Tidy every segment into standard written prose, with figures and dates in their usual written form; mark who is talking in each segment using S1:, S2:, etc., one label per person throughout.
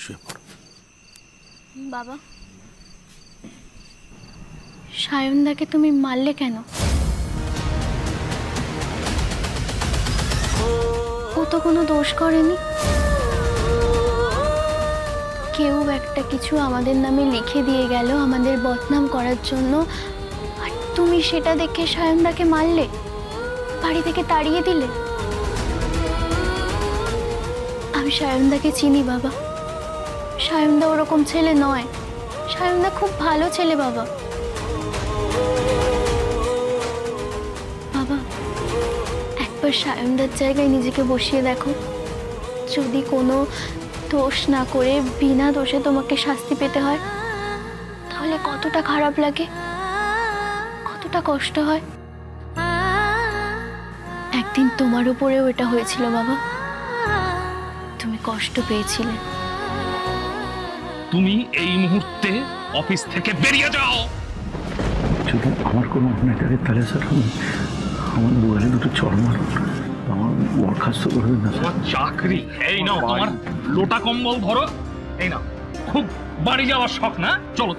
S1: শুয়ে পড়।
S2: বাবা, সায়নদাকে তুমি মারলে কেন? ও তো কোনো দোষ করেনি। কেউ একটা কিছু আমাদের নামে লিখে দিয়ে গেল আমাদের বদনাম করার জন্য, আর তুমি সেটা দেখে সায়নদাকে মারলে, বাড়ি থেকে তাড়িয়ে দিলে। আমি সায়নদাকে চিনি বাবা, সায়নদা ওরকম ছেলে নয়। সায়নদা খুব ভালো ছেলে বাবা। বাবা, একবার সায়নদার জায়গায় নিজেকে বসিয়ে দেখো। যদি কোনো দোষ না করে বিনা দোষে তোমাকে শাস্তি পেতে হয়, তাহলে কতটা খারাপ লাগে, কতটা কষ্ট হয়। একদিন তোমার উপরেও এটা হয়েছিল বাবা, তুমি কষ্ট পেয়েছিলে।
S3: তুমি এই মুহূর্তে অফিস থেকে বেরিয়ে যাও।
S4: যদি আমার কোনো অন্যায় থাকে তাহলে স্যার আমার মোবাইলে দুটো চড় মারুন, আমার বরখাস্ত করবেন না স্যার।
S3: তোমার চাকরি, এই নাও তোমার লোটা কম্বল ধরো, এই নাও। খুব বাড়ি যাওয়ার শখ না? চলো।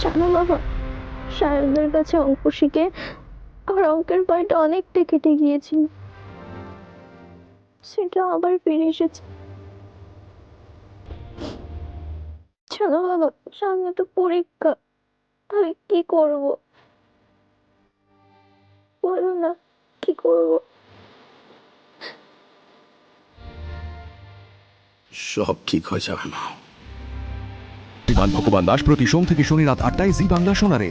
S2: জানো বাবা, সায়নদের কাছে অঙ্ক শিখে আমার অঙ্কের বইটা অনেকটা কেটে গিয়েছিল, সেটা আবার ফিরে এসেছে। জানো বাবা, সামনে তো পরীক্ষা, আমি কি করব? বলো না, কি করব?
S1: সব ঠিক হয়ে যাবে মা।
S5: বিমান ভগবান দাস প্রতি সোম থেকে শনি রাত 8টায় জি বাংলা সোনারে।